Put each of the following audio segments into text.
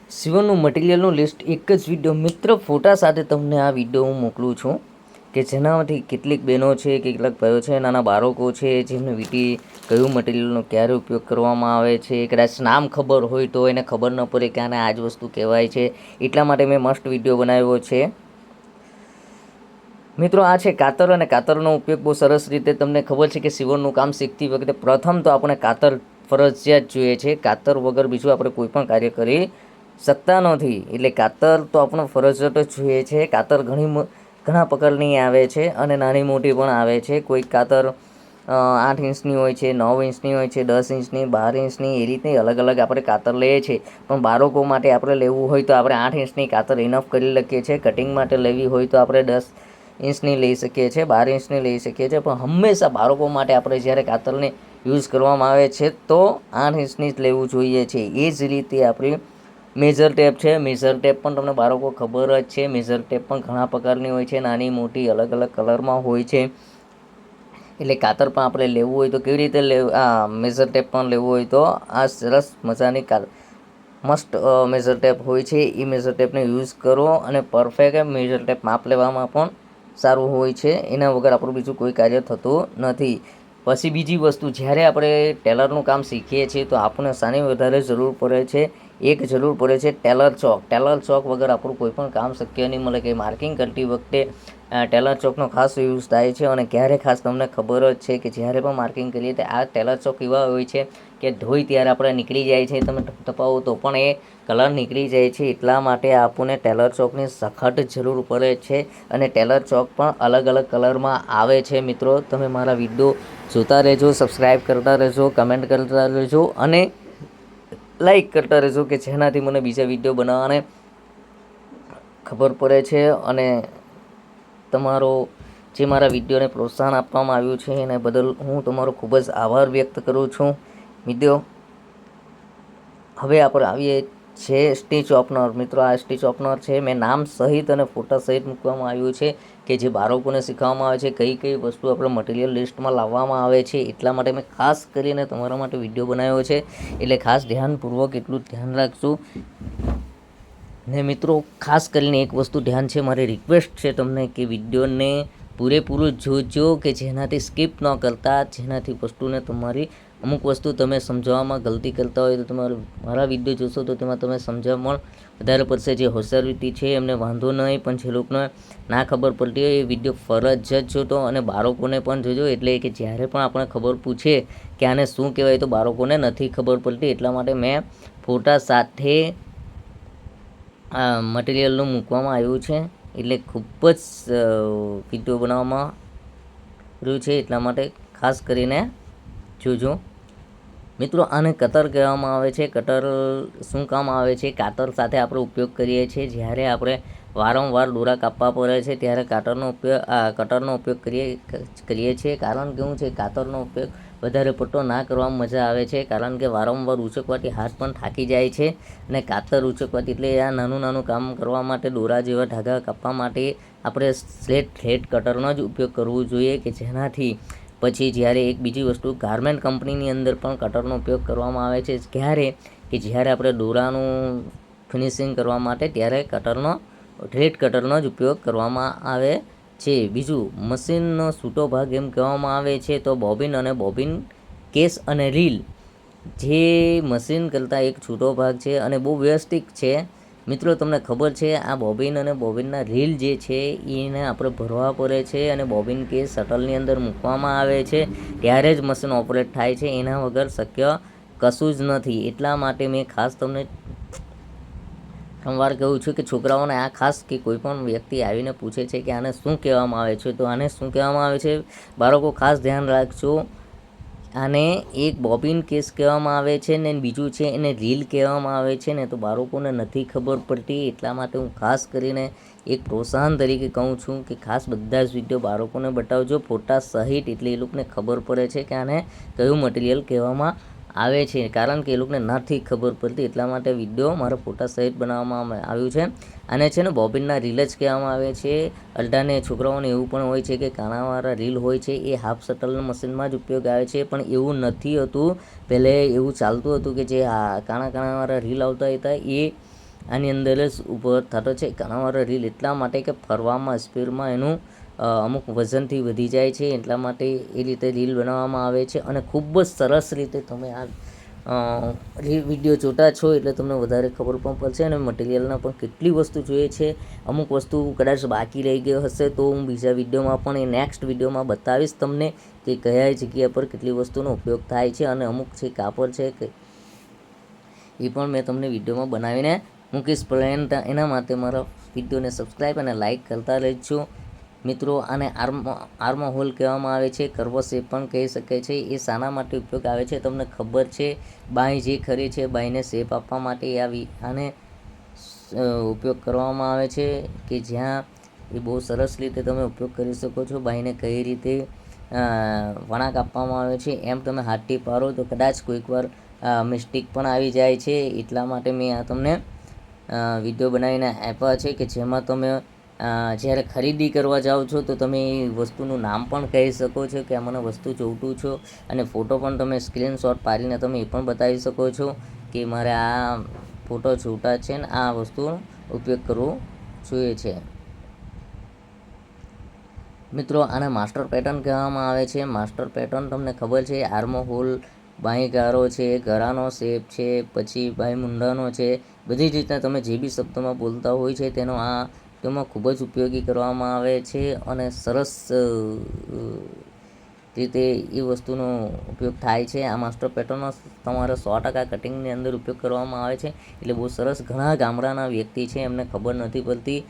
સીવનનું મટીરિયલનું list એક જ video મિત્ર ફોટા સાથે તમને આ વિડીયો હું મોકલું છું કે જેનામાંથી કેટલીક બહેનો છે કેટલાક ભાઈઓ છે નાના બાળકો છે જેમને વીટી કયું મટીરિયલનો ક્યારે ઉપયોગ કરવામાં આવે છે કદાચ નામ ખબર હોય તો એને ખબર ન પડે કે આને આ જ વસ્તુ કહેવાય છે એટલા માટે મેં મસ્ત વિડીયો બનાવ્યો છે મિત્રો. આ છે કાતર અને કાતરનો ઉપયોગ બહુ સરસ રીતે તમને ખબર છે કે સીવણનું કામ શીખતી વખતે પ્રથમ તો આપણે કાતર ફરજિયાત જોઈએ છે. કાતર વગર બીજું આપણે કોઈ પણ કાર્ય કરી શકતા નથી એટલે કાતર તો આપણો ફરજિયાત જ જોઈએ છે. કાતર ઘણા પ્રકારની આવે છે અને નાની મોટી પણ આવે છે. કોઈ કાતર 8 ઇંચની હોય છે, 9 ઇંચની હોય છે, 10 ઇંચની, 12 ઇંચની, એ રીતે અલગ અલગ આપણે કાતર લઈએ છીએ. પણ બાળકો માટે આપણે લેવું હોય તો આપણે 8 ઇંચની કાતર ઇનફ કરી લખીએ છીએ. કટિંગ માટે લેવી હોય તો આપણે 10 ઇંચની લઈ શકીએ છીએ, 12 ઇંચની લઈ શકીએ છીએ. પણ હંમેશા બાળકો માટે આપણે જ્યારે કાતરને યુઝ કરવામાં આવે છે તો 8 ઇંચની જ લેવું જોઈએ છે. એ જ રીતે આપણી મેજર ટેપ છે. મેજર ટેપ પણ તમને બાળકો ખબર જ છે. મેજર ટેપ પણ ઘણા પ્રકારની હોય છે, નાની મોટી અલગ અલગ કલરમાં હોય છે. એટલે કાતર પણ આપણે લેવું હોય તો કેવી રીતે લેવું, મેજર ટેપ પણ લેવું હોય તો આ સરસ મજાની મસ્ત મેજર ટેપ હોય છે. એ મેજર ટેપને યુઝ કરો અને પરફેક્ટ મેજર ટેપ માપ લેવામાં પણ સારું હોય છે. એના વગર આપણું બીજું કોઈ કાર્ય થતું નથી. પછી બીજી વસ્તુ, જ્યારે આપણે ટેલરનું કામ શીખીએ છીએ તો આપણને શાની વધારે જરૂર પડે છે? એક જરૂર પડે છે ટેલર ચોક. ટેલર ચોક વગર આપણું કોઈ પણ કામ શક્ય નહીં મળે. કે માર્કિંગ કરતી વખતે ટેલર ચોકનો ખાસ યુઝ થાય છે. અને ક્યારે ખાસ તમને ખબર જ છે કે જ્યારે પણ માર્કિંગ કરીએ તો આ ટેલર ચોક એવા હોય છે કે ધોઈ ત્યારે આપણે નીકળી જાય છે, તમે તપાવો તો પણ એ કલર નીકળી જાય છે. એટલા માટે આપણને ટેલર ચોકની સખત જરૂર પડે છે. અને ટેલર ચોક પણ અલગ અલગ કલરમાં આવે છે. મિત્રો તમે મારા વિડીયો જોતા રહેજો, સબસ્ક્રાઈબ કરતા રહેજો, કમેન્ટ કરતા રહેજો અને લાઈક કરતા રહેજો કે જેનાથી મને બીજા વિડીયો બનાવવાને ખબર પડે છે. અને તમારો જે મારા વિડીયોને પ્રોત્સાહન આપવામાં આવ્યું છે એને બદલ હું તમારો ખૂબ જ આભાર વ્યક્ત કરું છું. મિત્રો હવે આપણે આવીએ છે સ્ટીચ ઓપનર. મિત્રો આ સ્ટીચ ઓપનર છે, મેં નામ સહિત અને ફોટા સહિત મૂકવામાં આવ્યું છે કે જે બાળકોને શીખવવામાં આવે છે કઈ કઈ વસ્તુ આપણે મટીરિયલ લિસ્ટમાં લાવવામાં આવે છે. એટલા માટે મેં ખાસ કરીને તમારા માટે વિડીયો બનાવ્યો છે. એટલે ખાસ ધ્યાનપૂર્વક એટલું ધ્યાન રાખશું. ને મિત્રો ખાસ કરીને એક વસ્તુ ધ્યાન છે, મારી રિક્વેસ્ટ છે તમને કે વિડીયોને પૂરેપૂરું જોજો કે જેનાથી સ્કીપ ન કરતા, જેનાથી વસ્તુને તમારી અમુક વસ્તુ તમે સમજાવવામાં ગલતી કરતા હોય તો તમારે મારા વિડીયો જોશો તો તેમાં તમે સમજાવવામાં વધારે પડશે. જે હોશિયારીટી છે એમને વાંધો નહીં, પણ જે લોકોને ના ખબર પડતી હોય એ વિડીયો ફરજિયાત જોતો અને બાળકોને પણ જોજો. એટલે કે જ્યારે પણ આપણે ખબર પૂછે કે આને શું કહેવાય તો બાળકોને નથી ખબર પડતી. એટલા માટે મેં ફોટા સાથે મટીરિયલનું મૂકવામાં આવ્યું છે. એટલે ખૂબ જ વિડીયો બનાવવામાં રહ્યું છે. એટલા માટે ખાસ કરીને જોજો. મિત્રો આને કટર કહેવામાં આવે છે. કટર શું કામ આવે છે? કાતર સાથે આપણે ઉપયોગ કરીએ છીએ જ્યારે આપણે વારંવાર દોરા કાપવા પડે છે ત્યારે કટરનો ઉપયોગ કરીએ છીએ. કારણ કેવું છે, કાતરનો ઉપયોગ વધારે પડતો ના કરવામાં મજા આવે છે. કારણ કે વારંવાર ઉચકવાથી હાથ પણ થાકી જાય છે. અને કાતર ઉચકવાથી એટલે આ નાનું નાનું કામ કરવા માટે, દોરા જેવા ધાગા કાપવા માટે આપણે સ્લેટ ફ્લેટ કટરનો જ ઉપયોગ કરવો જોઈએ. કે જેનાથી પછી જ્યારે એક બીજી વસ્તુ, ગારમેન્ટ કંપનીની અંદર પણ કટરનો ઉપયોગ કરવામાં આવે છે. જ્યારે આપણે દોરાનું ફિનિશિંગ કરવા માટે ત્યારે થ્રેડ કટરનો જ ઉપયોગ કરવામાં આવે છે. બીજું, મશીનનો છૂટો ભાગ એમ કહેવામાં આવે છે તો બોબિન અને બોબિન કેસ અને રીલ જે મશીન કરતાં એક છૂટો ભાગ છે અને બહુ વ્યવસ્થિત છે. મિત્રો તમને ખબર છે આ બોબિન અને બોબિનના રીલ જે છે એને આપણે ભરવા પડે છે અને બોબિન કેસ શટલની અંદર મૂકવામાં આવે છે ત્યારે જ મશીન ઓપરેટ થાય છે. એના વગર શક્ય કશું જ નથી. એટલા માટે મેં ખાસ તમને વાર કહું છું કે છોકરાઓને આ ખાસ કે કોઈ પણ વ્યક્તિ આવીને પૂછે છે કે આને શું કહેવામાં આવે છે તો આને શું કહેવામાં આવે છે બાળકો ખાસ ધ્યાન રાખજો. આને એક બોબિન કેસ કહેવામાં આવે છે ને બીજું છે એને રીલ કહેવામાં આવે છે ને, તો બાળકોને નથી ખબર પડતી. એટલા માટે હું ખાસ કરીને એક પ્રોત્સાહન તરીકે કહું છું કે ખાસ બધા જ વિડીયો બાળકોને બતાવજો ફોટા સહિત, એટલે એ લોકોને ખબર પડે છે કે આને કયું મટીરિયલ કહેવામાં આવે છે. કારણ કે એ લોકોને નથી ખબર પડતી. એટલા માટે વિડીયો મારા ફોટા સહિત બનાવવામાં આવ્યું છે. આને છે ને બોબિનના રીલ જ કહેવામાં આવે છે. અલ્ટાને છોકરાઓને એવું પણ હોય છે કે કાણાવાળા રીલ હોય છે એ હાફ શટલના મશીનમાં જ ઉપયોગ આવે છે, પણ એવું નથી હોતું. પહેલે એવું ચાલતું હતું કે જે કાણાવાળા રીલ આવતા હતા એ આની અંદર જ ઊભો થતો છે. ઘણા વાર રીલ એટલા માટે કે ફરવામાં સ્પીડમાં એનું અમુક વજનથી વધી જાય છે, એટલા માટે એ રીતે રીલ બનાવવામાં આવે છે. અને ખૂબ જ સરસ રીતે તમે આ વિડીયો જોતા છો એટલે તમને વધારે ખબર પણ પડશે. અને મટીરિયલના પણ કેટલી વસ્તુ જોઈએ છે. અમુક વસ્તુ કદાચ બાકી રહી ગયો હશે તો હું બીજા વિડીયોમાં પણ એ નેક્સ્ટ વિડીયોમાં બતાવીશ તમને કે કયા જગ્યા પર કેટલી વસ્તુનો ઉપયોગ થાય છે. અને અમુક જે કાપડ છે કે એ પણ મેં તમને વિડીયોમાં બનાવીને મૂકીશ. પણ એના માટે મારા વિડીયોને સબસ્ક્રાઈબ અને લાઇક કરતા રહેજો મિત્રો. આને આર્મ હોલ કહેવામાં આવે છે, કર્વ શેપ પણ કહી શકે છે. એ શાના માટે ઉપયોગ આવે છે તમને ખબર છે? બાંય જે ખરી છે, બાંયને શેપ આપવા માટે આને ઉપયોગ કરવામાં આવે છે, કે જ્યાં એ બહુ સરસ રીતે તમે ઉપયોગ કરી શકો છો. બાંયને કઈ રીતે વળાંક આપવામાં આવે છે એમ તમે હાથથી પાડો તો કદાચ કોઈક વાર મિસ્ટેક પણ આવી જાય છે. એટલા માટે મેં આ તમને વિડીયો બનાવીને આપ્યા છે કે જેમાં તમે જ્યારે ખરીદી કરવા જાઓ છો તો તમે એ વસ્તુનું નામ પણ કહી શકો છો કે મને વસ્તુ જોઈતું છો. અને ફોટો પણ તમે સ્ક્રીનશોટ પાડીને તમે એ પણ બતાવી શકો છો કે મારે આ ફોટો જોઈતા છે ને આ વસ્તુનો ઉપયોગ કરવો જોઈએ છે. મિત્રો આને માસ્ટર પેટર્ન કહેવામાં આવે છે. માસ્ટર પેટર્ન તમને ખબર છે? આર્મ હોલ, બાંય ગારો છે, ગળાનો શેપ છે, પછી બાંય મુંડાનો છે. બધી જ રીતના તમે જે બી શબ્દોમાં બોલતા હોય છે તેનો આ તેમાં ખૂબ જ ઉપયોગી કરવામાં આવે છે. અને સરસ રીતે એ વસ્તુનો ઉપયોગ થાય છે. આ માસ્ટર પેટર્નનો તમારે 100% કટિંગની અંદર ઉપયોગ કરવામાં આવે છે. એટલે બહુ સરસ. ઘણા ગામડાના વ્યક્તિ છે એમને ખબર નથી પડતી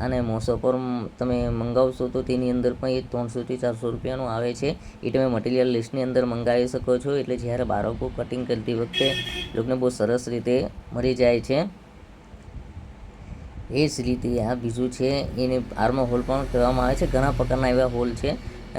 અને મોસો પર તમે મંગાવશો તો તેની અંદર પણ એ 300 થી 400 રૂપિયાનું આવે છે. એ તમે મટીરિયલ લિસ્ટની અંદર મંગાવી શકો છો. એટલે જ્યારે બાળકો કટિંગ કરતી વખતે લોકોને બહુ સરસ રીતે મળી જાય છે. એ જ રીતે આ બીજું છે એને આર્મ હોલ પણ કહેવામાં આવે છે. ઘણા પ્રકારના એવા હોલ છે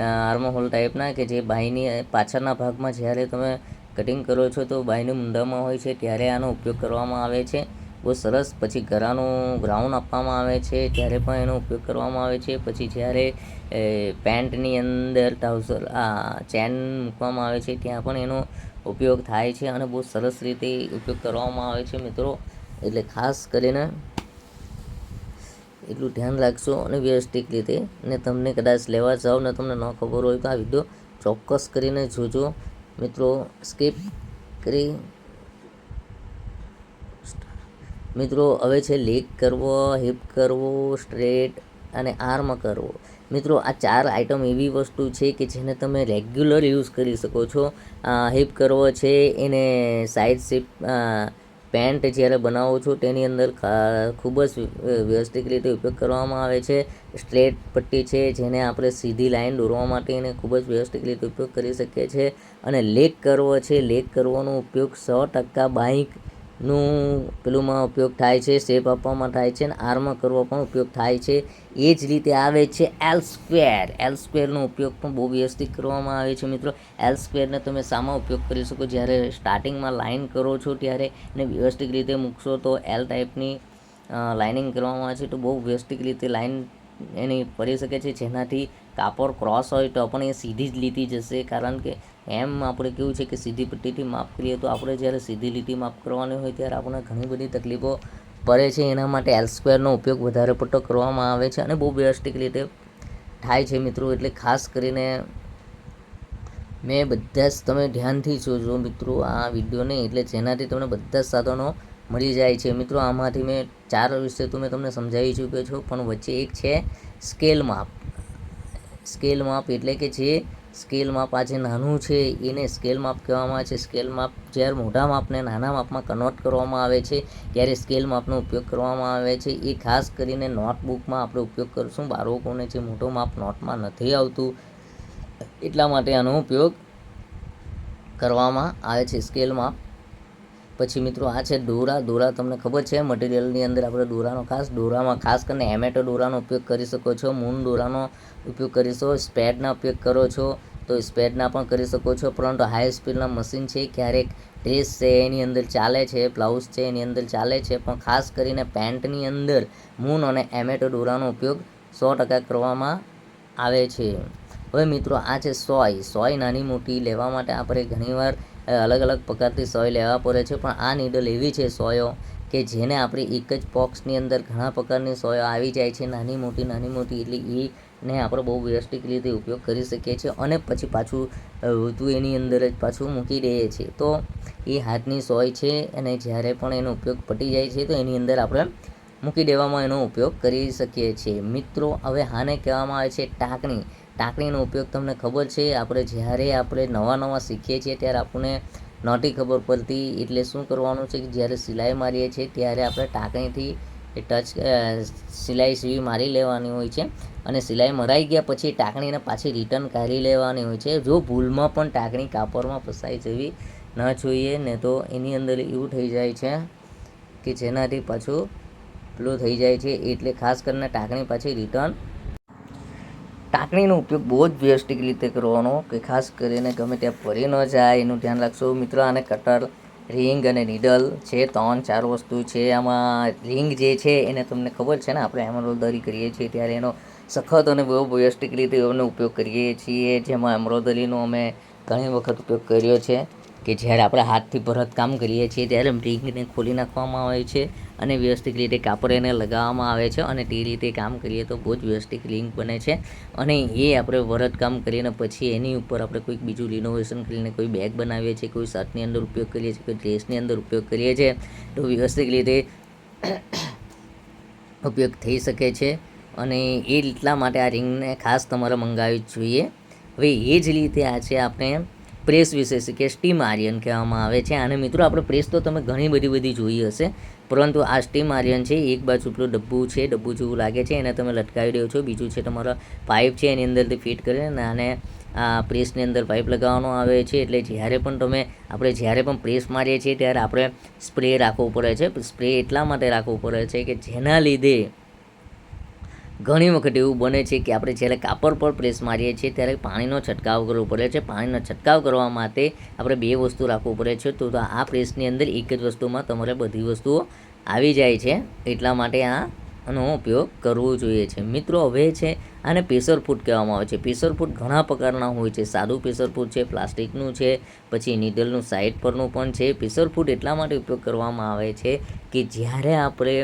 આર્મ હોલ ટાઈપના કે જે બાંયની પાછળના ભાગમાં જ્યારે તમે કટિંગ કરો છો તો બાંયની મુંડામાં હોય છે ત્યારે આનો ઉપયોગ કરવામાં આવે છે. બહુ સરસ. પછી ગળાનું ગ્રાઉન્ડ આપવામાં આવે છે ત્યારે પણ એનો ઉપયોગ કરવામાં આવે છે. પછી જ્યારે પેન્ટની અંદર ટ્રાઉઝર ચેન મૂકવામાં આવે છે ત્યાં પણ એનો ઉપયોગ થાય છે. અને બહુ સરસ રીતે ઉપયોગ કરવામાં આવે છે મિત્રો. એટલે ખાસ કરીને એટલું ધ્યાન રાખશો અને વ્યવસ્થિત રીતે. ને તમને કદાચ લેવા જાઓ ને તમને ન ખબર હોય તો આ વિડીયો ચોક્કસ કરીને જોજો મિત્રો. સ્કીપ કરી મિત્રો હવે છે લેગ કરવો, હિપ કરવો, સ્ટ્રેટ અને આર્મ કરવો. મિત્રો આ 4 આઇટમ એવી વસ્તુ છે કે જેને તમે રેગ્યુલર યુઝ કરી શકો છો. હિપ કરવો છે એને સાઇડ શેપ પેન્ટ જ્યારે બનાવો છો તેની અંદર ખૂબ જ વ્યવસ્થિત રીતે ઉપયોગ કરવામાં આવે છે. સ્ટ્રેટ પટ્ટી છે જેને આપણે સીધી લાઈન દોરવા માટે એને ખૂબ જ વ્યવસ્થિત રીતે ઉપયોગ કરી શકીએ છીએ. અને લેગ કરવો છે. લેગ કરવાનો ઉપયોગ 100% બાઇકનું પેલુંમાં ઉપયોગ થાય છે, શેપ આપવામાં થાય છે. અને આર્મ કરવો પણ ઉપયોગ થાય છે. એ જ રીતે આવે છે એલ સ્ક્વેર. એલ સ્ક્વેરનો ઉપયોગ પણ બહુ વ્યવસ્થિત કરવામાં આવે છે મિત્રો. એલ સ્ક્વેરને તમે શામાં ઉપયોગ કરી શકો? જ્યારે સ્ટાર્ટિંગમાં લાઇન કરો છો ત્યારે એને વ્યવસ્થિત રીતે મૂકશો તો એલ ટાઈપની લાઇનિંગ કરવામાં આવે છે તો બહુ વ્યવસ્થિત રીતે લાઇન એની પડી શકે છે. જેનાથી કાપડ ક્રોસ હોય તો પણ એ સીધી જ લીટી જશે. કારણ કે એમ આપણે કેવું છે કે સીધી પટ્ટીથી માપ કરીએ તો આપણે જ્યારે સીધી લીટી માપ કરવાની હોય ત્યારે આપણને ઘણી બધી તકલીફો પડે છે. એના માટે એલ સ્ક્વેરનો ઉપયોગ વધારે પડતો કરવામાં આવે છે અને બહુ વ્યવસ્થિત રીતે થાય છે મિત્રો. એટલે ખાસ કરીને મેં બધા જ તમે ધ્યાનથી જોજો મિત્રો આ વિડીયોને. એટલે જેનાથી તમને બધા જ સાધનો મળી જાય છે મિત્રો. આમાંથી મેં 4 વિશે તો મેં તમને સમજાવી ચૂક્યો છું. પણ વચ્ચે એક છે સ્કેલ માપ. સ્કેલ માપ એટલે કે જે સ્કેલ માપ આ જે નાનું છે એને સ્કેલ માપ કહેવામાં આવે છે. સ્કેલ માપ જ્યારે મોટા માપને નાના માપમાં કન્વર્ટ કરવામાં આવે છે ત્યારે સ્કેલ માપનો ઉપયોગ કરવામાં આવે છે. એ ખાસ કરીને નોટબુકમાં આપણે ઉપયોગ કરીશું. બાળકોને જે મોટો માપ નોટમાં નથી આવતું એટલા માટે આનો ઉપયોગ કરવામાં આવે છે સ્કેલ માપ. પછી મિત્રો આ છે દોરા. દોરા તમને ખબર છે મટીરિયલની અંદર આપણે દોરામાં ખાસ કરીને એમેટો દોરાનો ઉપયોગ કરી શકો છો. મૂન દોરાનો ઉપયોગ કરીશો. સ્પેડના ઉપયોગ કરો છો તો સ્પેડના પણ કરી શકો છો. પરંતુ હાઈ સ્પીડના મશીન છે ક્યારેક ડ્રેસ છે એની અંદર ચાલે છે, બ્લાઉઝ છે એની અંદર ચાલે છે. પણ ખાસ કરીને પેન્ટની અંદર મૂન અને એમેટો દોરાનો ઉપયોગ 100% કરવામાં આવે છે. હવે મિત્રો આ છે સોય. સોય નાની મોટી લેવા માટે આપણે ઘણીવાર અલગ અલગ પ્રકારથી સોય લેવા પડે છે. પણ આ નીડલ એવી છે સોયો કે જેને આપણે એક જ બોક્સની અંદર ઘણા પ્રકારની સોય આવી જાય છે, નાની મોટી એટલે એને આપણે બહુ વ્યવસ્થિત રીતે ઉપયોગ કરી શકીએ છીએ અને પછી પાછું ઋતુ એની અંદર જ પાછું મૂકી દઈએ છીએ. તો એ હાથની સોય છે અને જ્યારે પણ એનો ઉપયોગ પતી જાય છે તો એની અંદર આપણે મૂકી દેવામાં એનો ઉપયોગ કરી શકીએ છીએ. મિત્રો હવે આને કહેવામાં આવે છે ટાંકણી. ટાંકણીનો ઉપયોગ તમને ખબર છે, જ્યારે આપણે નવા શીખીએ છીએ ત્યારે આપણને નહોતી ખબર પડતી. એટલે શું કરવાનું છે કે જ્યારે સિલાઈ મારીએ છીએ ત્યારે આપણે ટાંકણીથી સિલાઈ સીવી મારી લેવાની હોય છે અને સિલાઈ મરાઈ ગયા પછી ટાંકણીને પાછી રિટર્ન કાઢી લેવાની હોય છે. જો ભૂલમાં પણ ટાંકણી કાપડમાં ફસાઈ જવી ન જોઈએ, ને તો એની અંદર એવું થઈ જાય છે કે જેનાથી પાછું પેલું થઈ જાય છે. એટલે ખાસ કરીને ટાંકણી પાછી રિટર્ન ટાંકણીનો ઉપયોગ બહુ જ વ્યવસ્થિત રીતે કરવાનો કે ખાસ કરીને ગમે ત્યાં પડી ન જાય એનું ધ્યાન રાખશો. મિત્રો આને કટર, રિંગ અને નીડલ છે, 3-4 વસ્તુ છે. આમાં રિંગ જે છે એને તમને ખબર છે ને, આપણે એમ્બ્રોઇડરી કરીએ છીએ ત્યારે એનો સખત અને બહુ વ્યવસ્થિત રીતે એનો ઉપયોગ કરીએ છીએ. જેમાં એમ્બ્રોઇડરીનો અમે ઘણી વખત ઉપયોગ કર્યો છે કે જ્યારે આપણે હાથથી ભરતકામ કરીએ છીએ ત્યારે રિંગને ખોલી નાખવામાં આવે છે અને વ્યવસ્થિત રીતે કાપડ એને લગાવવામાં આવે છે અને તે રીતે કામ કરીએ તો બહુ જ વ્યવસ્થિત રિંગ બને છે. અને એ આપણે ભરતકામ કરીને પછી એની ઉપર આપણે કોઈક બીજું રિનોવેશન કરીને કોઈ બેગ બનાવીએ છીએ, કોઈ શર્ટની અંદર ઉપયોગ કરીએ છીએ, કોઈ ડ્રેસની અંદર ઉપયોગ કરીએ છીએ તો વ્યવસ્થિત રીતે ઉપયોગ થઈ શકે છે. અને એ એટલા માટે આ રિંગને ખાસ તમારે મંગાવવી જ જોઈએ. હવે એ જ રીતે આ છે આપણે પ્રેસ વિશે છે કે સ્ટીમ આયર્ન કહેવામાં આવે છે આને. મિત્રો આપણે પ્રેસ તો તમે ઘણી બધી જોઈ હશે, પરંતુ આ સ્ટીમ આયર્ન છે. એક બાજુ પેલું ડબ્બુ જેવું લાગે છે, એને તમે લટકાવી દો છો. બીજું છે તમારા પાઇપ છે, એની અંદરથી ફિટ કરીને આને આ પ્રેસની અંદર પાઇપ લગાવવાનો આવે છે. એટલે જ્યારે પણ પ્રેસ મારીએ છીએ ત્યારે આપણે સ્પ્રે રાખવો પડે છે. સ્પ્રે એટલા માટે રાખવો પડે છે કે જેના લીધે ઘણી વખત એવું બને છે કે આપણે જ્યારે કાપડ પર પ્રેસ મારીએ છીએ ત્યારે પાણીનો છંટકાવ કરવો પડે છે. પાણીનો છંટકાવ કરવા માટે આપણે 2 વસ્તુ રાખવું પડે છે. તો આ પ્રેસની અંદર એક જ વસ્તુમાં તમારે બધી વસ્તુઓ આવી જાય છે. એટલા માટે આનો ઉપયોગ કરવો જોઈએ છે. મિત્રો હવે છે આને પ્રેશર ફૂડ કહેવામાં આવે છે. પ્રેશર ફૂડ ઘણા પ્રકારના હોય છે. સાદું પ્રેશર ફૂડ છે, પ્લાસ્ટિકનું છે, પછી નીડલનું સાઈડ પરનું પણ છે. પ્રેશર ફૂડ એટલા માટે ઉપયોગ કરવામાં આવે છે કે જ્યારે આપણે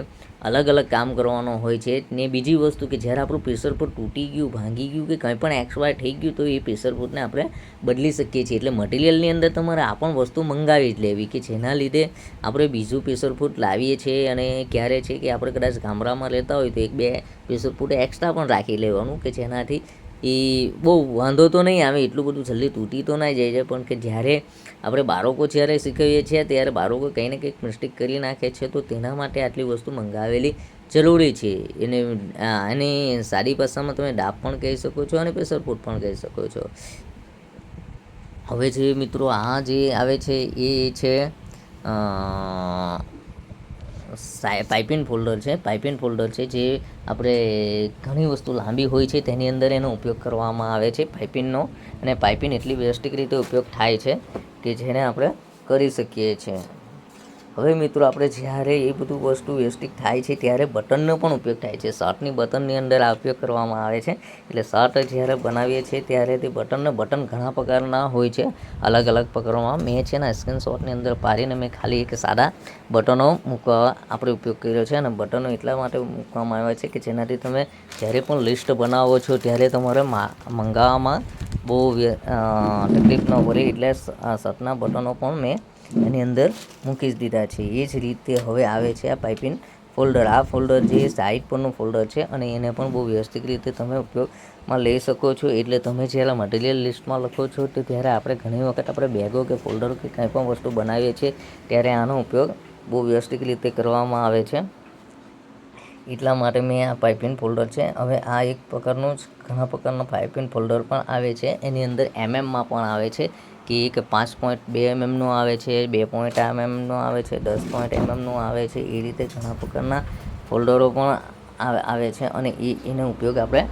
અલગ કામ કરવાનો હોય છે. ને બીજી વસ્તુ કે જ્યારે આપણું પ્રેશર ફૂડ તૂટી ગયું, ભાંગી ગયું કે કંઈ પણ XY થઈ ગયું તો એ પ્રેશર ફૂડને આપણે બદલી શકીએ છીએ. એટલે મટીરિયલની અંદર તમારે આ પણ વસ્તુ મંગાવી જ લેવી કે જેના લીધે આપણે બીજું પ્રેશર ફૂડ લાવીએ છીએ. અને ક્યારે છે કે આપણે કદાચ ગામડામાં રહેતા હોય તો 1-2 પ્રેશર ફૂડ એક્સ્ટ્રા પણ રાખી લેવાનું કે જેનાથી એ બહુ વાંધો તો નહીં આવે, એટલું બધું જલ્દી તૂટી તો ના જાય છે. પણ કે જ્યારે આપણે બાળકો જ્યારે શીખવીએ છીએ ત્યારે બાળકો કંઈ ને કંઈક મિસ્ટેક કરી નાખે છે, તો તેના માટે આટલી વસ્તુ મંગાવેલી જરૂરી છે. એની સાદી ભાષામાં તમે ડાબ પણ કહી શકો છો અને પ્રેશર ફૂડ પણ કહી શકો છો. હવે જે મિત્રો આ જે આવે છે એ છે પાઇપિંગ ફોલ્ડર છે. પાઇપિંગ ફોલ્ડર છે જે આપણે ઘણી વસ્તુ લાંબી હોય છે તેની અંદર એનો ઉપયોગ કરવામાં આવે છે પાઇપિંગનો. અને પાઇપિંગ એટલી વ્યવસ્થિત રીતે ઉપયોગ થાય છે કે જેને આપણે કરી શકીએ છીએ. હવે મિત્રો આપણે જ્યારે એ બધું વસ્તુ વ્યવસ્થિત થાય છે ત્યારે બટનનો પણ ઉપયોગ થાય છે. શર્ટની બટનની અંદર આ ઉપયોગ કરવામાં આવે છે. એટલે શર્ટ જ્યારે બનાવીએ છીએ ત્યારે તે બટન ઘણા પ્રકારના હોય છે, અલગ પ્રકારમાં. મેં છે ને સ્ક્રીનશોટની અંદર પાડીને મેં ખાલી એક સાદા બટનો મૂકવા આપણે ઉપયોગ કર્યો છે. અને બટનો એટલા માટે મૂકવામાં આવ્યા છે કે જેનાથી તમે જ્યારે પણ લિસ્ટ બનાવો છો ત્યારે તમારે મંગાવવામાં બહુ તકલીફ ન પડે. એટલે આ શર્ટના બટનો પણ મેં એની અંદર મૂકી જ દીધા છે. એ જ રીતે હવે આવે છે આ પાઇપિંગ ફોલ્ડર. આ ફોલ્ડર જે સાઈડ પરનું ફોલ્ડર છે અને એને પણ બહુ વ્યવસ્થિત રીતે તમે ઉપયોગમાં લઈ શકો છો. એટલે તમે જ્યારે મટીરિયલ લિસ્ટમાં લખો છો તો ત્યારે આપણે ઘણી વખત આપણે બેગો કે ફોલ્ડરો કે કંઈ પણ વસ્તુ બનાવીએ છીએ ત્યારે આનો ઉપયોગ બહુ વ્યવસ્થિત રીતે કરવામાં આવે છે. એટલા માટે મેં આ પાઇપિંગ ફોલ્ડર છે. હવે આ એક પ્રકારનું જ ઘણા પ્રકારના પાઇપિંગ ફોલ્ડર પણ આવે છે. એની અંદર MM પણ આવે છે કે એક 5.2 mm આવે છે, 2 mm આવે છે, 10 mm આવે છે. એ રીતે ઘણા પ્રકારના ફોલ્ડરો પણ આવે છે અને એનો ઉપયોગ આપણે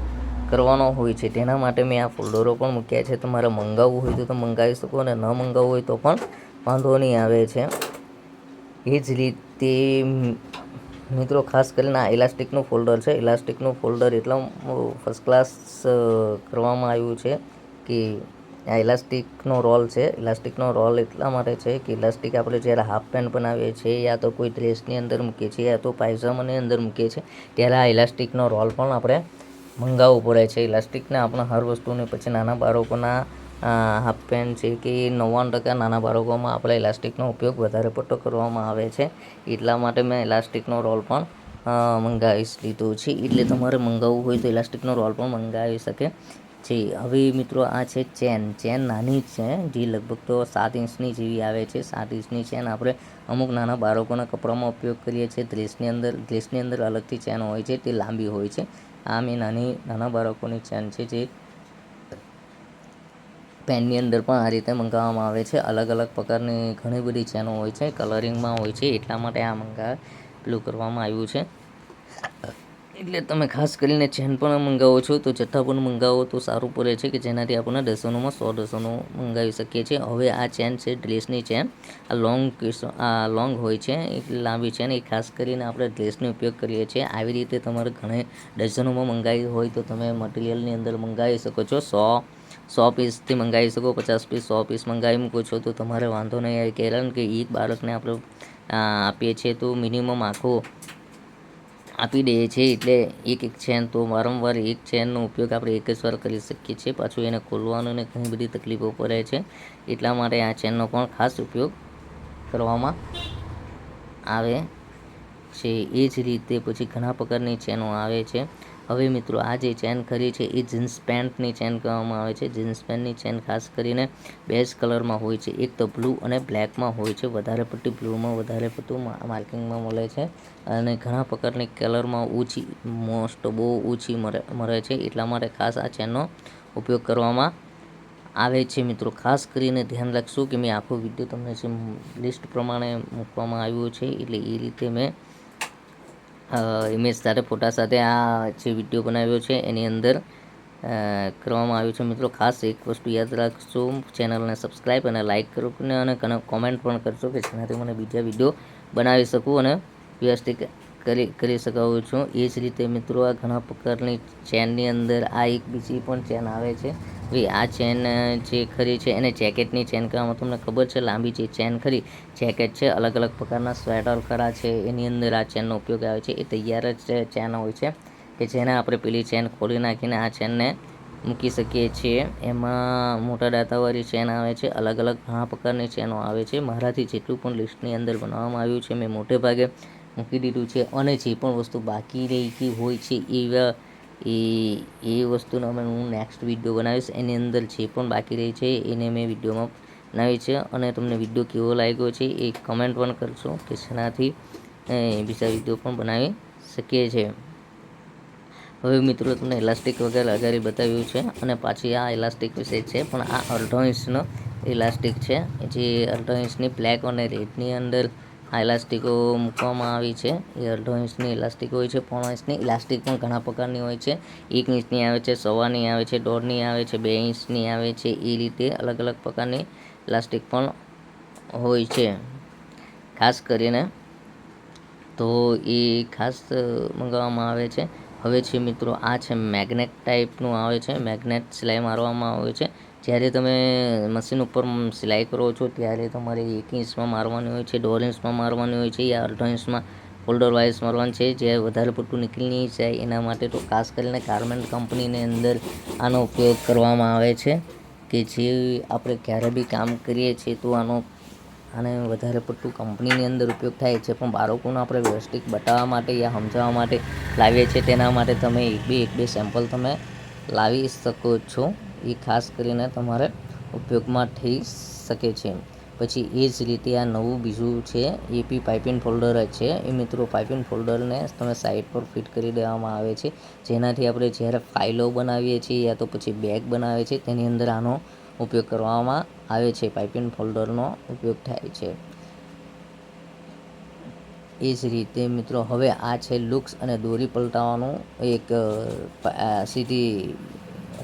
કરવાનો હોય છે. તેના માટે મેં આ ફોલ્ડરો પણ મૂક્યા છે. તમારે મંગાવવું હોય તો મંગાવી શકો અને ન મંગાવવું હોય તો પણ વાંધો નહીં આવે છે. એ જ રીતે મિત્રો ખાસ કરીને આ ઇલાસ્ટિકનું ફોલ્ડર છે. ઇલાસ્ટિકનું ફોલ્ડર એટલા ફર્સ્ટ ક્લાસ કરવામાં આવ્યું છે કે આ ઇલાસ્ટિકનો રોલ છે. ઇલાસ્ટિકનો રોલ એટલા માટે છે કે ઇલાસ્ટિક આપણે જ્યારે હાફ પેન્ટ બનાવીએ છીએ યા તો કોઈ ડ્રેસની અંદર મૂકીએ છીએ યા તો પાયજામાની અંદર મૂકીએ છીએ ત્યારે આ ઇલાસ્ટિકનો રોલ પણ આપણે મંગાવવું પડે છે. ઇલાસ્ટિકને આપણે હર વસ્તુને પછી નાના બાળકોના હાફ પેન્ટ છે કે 99% નાના બાળકોમાં આપણે ઇલાસ્ટિકનો ઉપયોગ વધારે પડતો કરવામાં આવે છે. એટલા માટે મેં ઇલાસ્ટિકનો રોલ પણ મંગાવી લીધો છે. એટલે તમારે મંગાવવું હોય તો ઇલાસ્ટિકનો રોલ પણ મંગાવી શકે છે. હવે મિત્રો આ છે ચેન નાની છે જે લગભગ તો 7 ઇંચની જેવી આવે છે. 7 ઇંચની ચેન આપણે અમુક નાના બાળકોના કપડામાં ઉપયોગ કરીએ છીએ. ડ્રેસની અંદર અલગથી ચેન હોય છે, તે લાંબી હોય છે. આ મેં નાના બાળકોની ચેન છે જે પેનની અંદર પણ આ રીતે મંગાવવામાં આવે છે. અલગ અલગ પ્રકારની ઘણી બધી ચેનો હોય છે, કલરિંગમાં હોય છે. એટલા માટે આ પેલું કરવામાં આવ્યું છે. એટલે તમે ખાસ કરીને ચેન પણ મંગાવો છો તો જથ્થા પણ મંગાવો તો સારું પડે છે કે જેનાથી આપણને ડઝનોમાં 100 ડઝનો મંગાવી શકીએ છીએ. હવે આ ચેન છે ડ્રેસની ચેન. આ લોંગ હોય છે, એટલે લાંબી ચેન. એ ખાસ કરીને આપણે ડ્રેસનો ઉપયોગ કરીએ છીએ. આવી રીતે તમારે ઘણે ડઝનોમાં મંગાવી હોય તો તમે મટીરિયલની અંદર મંગાવી શકો છો. 100 પીસથી મંગાવી શકો, 50 પીસ 100 પીસ મંગાવી મૂકો છો તો તમારે વાંધો નહીં આવે. કારણ કે એક બાળકને આપણે આપીએ છીએ તો મિનિમમ આખો આપી દઈએ છીએ. એટલે એક ચેન તો વારંવાર એક ચેનનો ઉપયોગ આપણે એક જ વાર કરી શકીએ છીએ. પાછું એને ખોલવાનો અને ઘણી બધી તકલીફો પડે છે. એટલા માટે આ ચેનનો પણ ખાસ ઉપયોગ કરવામાં આવે છે. એ જ રીતે પછી ઘણા પ્રકારની ચેનો આવે છે. હવે મિત્રો આ જે ચેન ખરી છે એ જીન્સ પેન્ટની ચેન કહેવામાં આવે છે. જીન્સ પેન્ટની ચેન ખાસ કરીને બેઝ કલરમાં હોય છે. એક તો બ્લુ અને બ્લેકમાં હોય છે. વધારે પડતી બ્લુમાં વધારે પડતું માર્કિંગમાં મળે છે અને ઘણા પ્રકારની કલરમાં બહુ ઓછી મળે છે. એટલા માટે ખાસ આ ચેનનો ઉપયોગ કરવામાં આવે છે. મિત્રો ખાસ કરીને ધ્યાન રાખશું કે મેં આખો વિડીયો તમને જે લિસ્ટ પ્રમાણે મૂકવામાં આવ્યું છે એટલે એ રીતે મેં ઇમેજ સાથે ફોટા સાથે આ જે વિડીયો બનાવ્યો છે એની અંદર કરવામાં આવ્યું છે. મિત્રો ખાસ એક વસ્તુ યાદ રાખજો, ચેનલને સબસ્ક્રાઈબ અને લાઇક કરો અને કોમેન્ટ પણ કરજો કે જેનાથી મને બીજા વિડીયો બનાવી શકું અને વ્યવસ્થિત કરી શકાવું છું. એ જ રીતે મિત્રો આ ઘણા પ્રકારની ચેનની અંદર આ એક બીજી પણ ચેન આવે છે. હવે આ ચેન જે ખરી છે એને જેકેટની ચેન કહેવામાં તમને ખબર છે. લાંબી જે ચેન ખરી જેકેટ છે, અલગ અલગ પ્રકારના સ્વેટર ખરા છે, એની અંદર આ ચેનનો ઉપયોગ આવે છે. એ તૈયાર જ ચેન હોય છે કે જેને આપણે પેલી ચેન ખોલી નાખીને આ ચેનને મૂકી શકીએ છીએ. એમાં મોટા દાંતાવાળી ચેન આવે છે. અલગ અલગ ઘણા પ્રકારની ચેનો આવે છે. મારાથી જેટલું પણ લિસ્ટની અંદર બનાવવામાં આવ્યું છે મેં મોટે ભાગે મૂકી દીધું છે. અને જે પણ વસ્તુ બાકી રહી હોય છે એ વસ્તુનો હું નેક્સ્ટ વિડીયો બનાવીશ. એની અંદર જે પણ બાકી રહી છે એને મેં વિડીયોમાં બનાવી છે. અને તમને વિડીયો કેવો લાગ્યો છે એ કમેન્ટ પણ કરશો કે જેનાથી બીજા વિડીયો પણ બનાવી શકીએ છીએ. હવે મિત્રો તમને ઇલાસ્ટિક વગેરે લગાડી બતાવ્યું છે અને પાછી આ ઇલાસ્ટિક વિશે છે. પણ આ 1.5 ઇંચનો ઇલાસ્ટિક છે. જે 1.5 ઇંચની બ્લેક અને રેડની અંદર આ ઇલાસ્ટિકો મૂકવામાં આવી છે. એ 1.5 ઇંચની ઇલાસ્ટિક હોય છે. 1.5 ઇંચની ઇલાસ્ટિક પણ ઘણા પ્રકારની હોય છે. 1 ઇંચની આવે છે, 1.25ની આવે છે, 1.5ની આવે છે, 2 ઇંચની આવે છે. એ રીતે અલગ અલગ પ્રકારની ઇલાસ્ટિક પણ હોય છે. ખાસ કરીને તો એ ખાસ મંગાવવામાં આવે છે. હવે છે મિત્રો આ છે મેગ્નેટ ટાઈપનું આવે છે. મેગ્નેટ સિલાઈ મારવામાં આવે છે. જ્યારે તમે મશીન ઉપર સિલાઈ કરો છો ત્યારે તમારે 1 ઇંચમાં મારવાની હોય છે, 1.5 ઇંચમાં મારવાની હોય છે યા 1.5 ઇંચમાં ફોલ્ડર વાઇઝ મારવાનું છે. જે વધારે પડતું નીકળી નહીં જાય એના માટે તો ખાસ કરીને ગારમેન્ટ કંપનીની અંદર આનો ઉપયોગ કરવામાં આવે છે કે જે આપણે ક્યારે બી કામ કરીએ છીએ તો આને વધારે પડતું કંપનીની અંદર ઉપયોગ થાય છે. પણ બાળકોને આપણે વ્યવસ્થિત બતાવવા માટે યા સમજાવવા માટે લાવીએ છીએ. તેના માટે તમે એક બે સેમ્પલ તમે લાવી શકો છો. એ ખાસ કરીને તમારે ઉપયોગમાં થઈ શકે છે. પછી એ જ રીતે આ નવું બીજું છે એપી પાઇપિંગ ફોલ્ડર જ છે. એ મિત્રો પાઇપિંગ ફોલ્ડરને તમે સાઈડ પર ફિટ કરી દેવામાં આવે છે. જેનાથી આપણે જ્યારે ફાઇલો બનાવીએ છીએ યા તો પછી બેગ બનાવીએ છીએ તેની અંદર આનો ઉપયોગ કરવામાં આવે છે. પાઇપિંગ ફોલ્ડરનો ઉપયોગ થાય છે. એ જ રીતે મિત્રો હવે આ છે લુક્સ અને દોરી પલટાવવાનું એક સીધી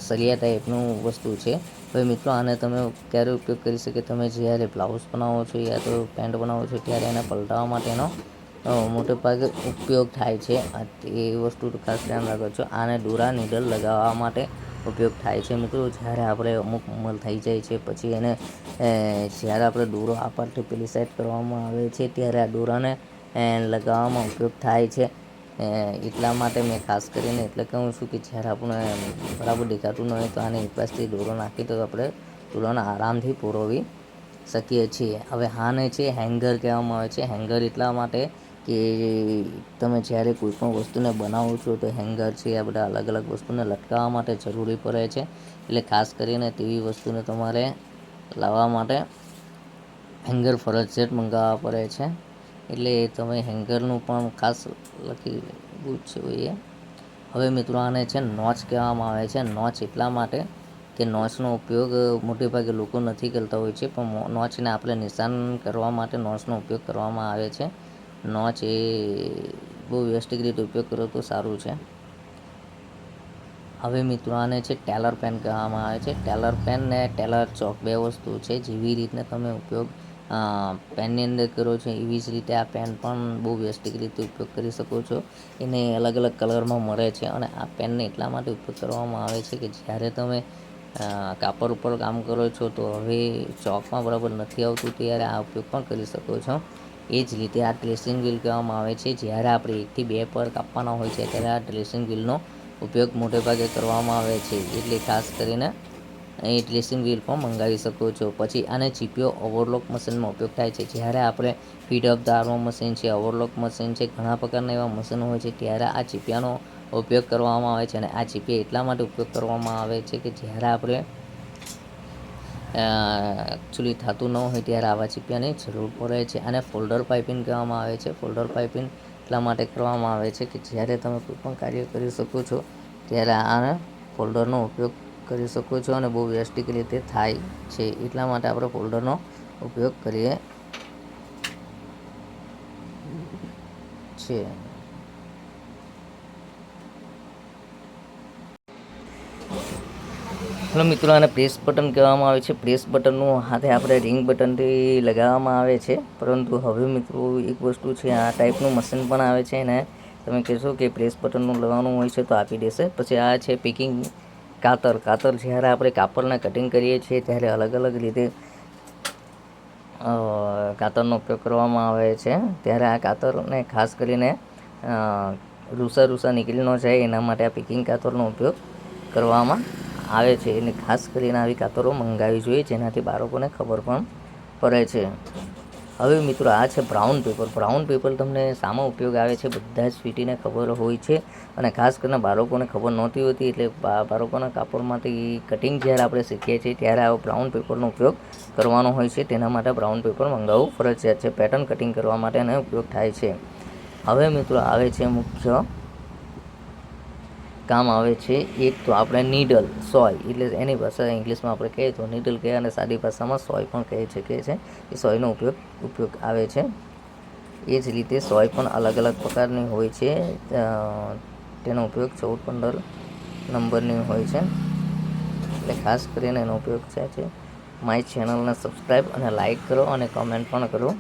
સળિયા ટાઈપનું વસ્તુ છે. હવે મિત્રો આને તમે ક્યારે ઉપયોગ કરી શકે, તમે જ્યારે બ્લાઉઝ બનાવો છો યા તો પેન્ટ બનાવો છો ત્યારે એને પલટાવવા માટેનો મોટે ભાગે ઉપયોગ થાય છે. એ વસ્તુ ખાસ ધ્યાન રાખો છો. આને દોરા નીડલ લગાવવા માટે ઉપયોગ થાય છે મિત્રો. જ્યારે આપણે અમુક ઉંમર થઈ જાય છે પછી એને જ્યારે આપણે દોરો આ પાર્ટથી પેલી સાઈડ કરવામાં આવે છે ત્યારે આ દોરાને લગાવવામાં ઉપયોગ થાય છે. એટલા માટે મેં ખાસ કરીને એટલે કહું છું કે જ્યારે આપણે બરાબર દેખાતું ન હોય તો આને એક પાસથી દોરો નાખી તો આપણે દોરાને આરામથી પુરવી શકીએ છીએ. હવે આને છે હેંગર કહેવામાં આવે છે. હેંગર એટલા માટે કે તમે જ્યારે કોઈ પણ વસ્તુને બનાવો છો તો હેંગર છે આ બધા અલગ અલગ વસ્તુને લટકાવવા માટે જરૂરી પડે છે. એટલે ખાસ કરીને તેવી વસ્તુને તમારે લાવવા માટે હેંગર ફરજિયાત મંગાવવા પડે છે. એટલે તમે હેંગરનું પણ ખાસ લખી જોઈએ. હવે મિત્રો આને છે નોચ કહેવામાં આવે છે. નોચ એટલા માટે કે નોચનો ઉપયોગ મોટેભાગે લોકો નથી કરતા હોય છે, પણ નોચને આપણે નિશાન કરવા માટે નોચનો ઉપયોગ કરવામાં આવે છે. નોચ એ બહુ વ્યવસ્થિત રીતે ઉપયોગ કરો તો સારું છે. હવે મિત્રો આને છે ટેલર પેન કહેવામાં આવે છે. ટેલર પેન ને ટેલર ચોક બે વસ્તુ છે. જેવી રીતને તમે ઉપયોગ પેનની અંદર કરો છો એવી જ રીતે આ પેન પણ બહુ વ્યવસ્થિત રીતે ઉપયોગ કરી શકો છો. એને અલગ અલગ કલરમાં મળે છે અને આ પેનને એટલા માટે ઉપયોગ કરવામાં આવે છે કે જ્યારે તમે કાપડ ઉપર કામ કરો છો તો હવે ચોકમાં બરાબર નથી આવતું ત્યારે આ ઉપયોગ પણ કરી શકો છો. એ જ રીતે આ ડ્રેસિંગ વ્હીલ કહેવામાં આવે છે. જ્યારે આપણે 1 થી 2 પર કાપવાના હોય છે ત્યારે આ ડ્રેસિંગ વ્હીલનો ઉપયોગ મોટેભાગે કરવામાં આવે છે. એટલે ખાસ કરીને એ ડ્રેસિંગ વ્હીલ પણ મંગાવી શકો છો. પછી આને ચીપીઓ ઓવરલોક મશીનમાં ઉપયોગ થાય છે. જ્યારે આપણે feed up the armour machine છે, ઓવરલોક મશીન છે, ઘણા પ્રકારના એવા મશીનો હોય છે ત્યારે આ ચીપિયાનો ઉપયોગ કરવામાં આવે છે. અને આ ચીપિયા એટલા માટે ઉપયોગ કરવામાં આવે છે કે જ્યારે આપણે એકચ્યુઅલી થતું ન હોય ત્યારે આવા ચીપિયાની જરૂર પડે છે. અને ફોલ્ડર પાઇપિંગ કહેવામાં આવે છે. ફોલ્ડર પાઇપિંગ એટલા માટે કરવામાં આવે છે કે જ્યારે તમે કોઈ પણ કાર્ય કરી શકો છો ત્યારે આ ફોલ્ડરનો ઉપયોગ કરી શકો છો અને બહુ વ્યવસ્થિત રીતે થાય છે. એટલા માટે આપણે ફોલ્ડરનો ઉપયોગ કરીએ છીએ. હેલો મિત્રો, આને પ્રેસ બટન કહેવામાં આવે છે. પ્રેસ બટનનું હાથે આપણે રિંગ બટનથી લગાવવામાં આવે છે. પરંતુ હવે મિત્રો એક વસ્તુ છે, આ ટાઈપનું મશીન પણ આવે છે ને તમે કહેશો કે પ્રેસ બટનનું લેવાનું હોય છે તો આપી દેશે. પછી આ છે પિકિંગ કાતર. જ્યારે આપણે કાપડને કટિંગ કરીએ છીએ ત્યારે અલગ અલગ રીતે કાતરનો ઉપયોગ કરવામાં આવે છે. ત્યારે આ કાતરને ખાસ કરીને રૂસા નીકળી ન જાય એના માટે આ પિકિંગ કાતરનો ઉપયોગ કરવામાં આવે છે. એટલે ખાસ કરીને આવી કાતરો મંગાવવી જોઈએ જેનાથી બાળકોને ખબર પણ પડે છે. હવે મિત્રો આ છે બ્રાઉન પેપર. બ્રાઉન પેપર તમને શામાં ઉપયોગ આવે છે બધા જ સ્વીટીને ખબર હોય છે અને ખાસ કરીને બાળકોને ખબર નહોતી હોતી. એટલે બાળકોના કાપડમાંથી કટિંગ જ્યારે આપણે શીખીએ છીએ ત્યારે આ બ્રાઉન પેપરનો ઉપયોગ કરવાનો હોય છે. તેના માટે બ્રાઉન પેપર મંગાવવું ફરજિયાત છે. પેટર્ન કટિંગ કરવા માટે એનો ઉપયોગ થાય છે. હવે મિત્રો આવે છે મુખ્ય કામ આવે છે એક તો આપણે નીડલ, સોય, એટલે એની ભાષા ઇંગ્લિશમાં આપણે કહીએ તો નીડલ કહે અને સાદી ભાષામાં સોય પણ કહી શકીએ છીએ. એ સોયનો ઉપયોગ આવે છે. એ જ રીતે સોય પણ અલગ અલગ પ્રકારની હોય છે. તેનો ઉપયોગ 14-15 નંબરની હોય છે. એટલે ખાસ કરીને એનો ઉપયોગ છે. મારી ચેનલને સબસ્ક્રાઈબ અને લાઈક કરો અને કમેન્ટ પણ કરો.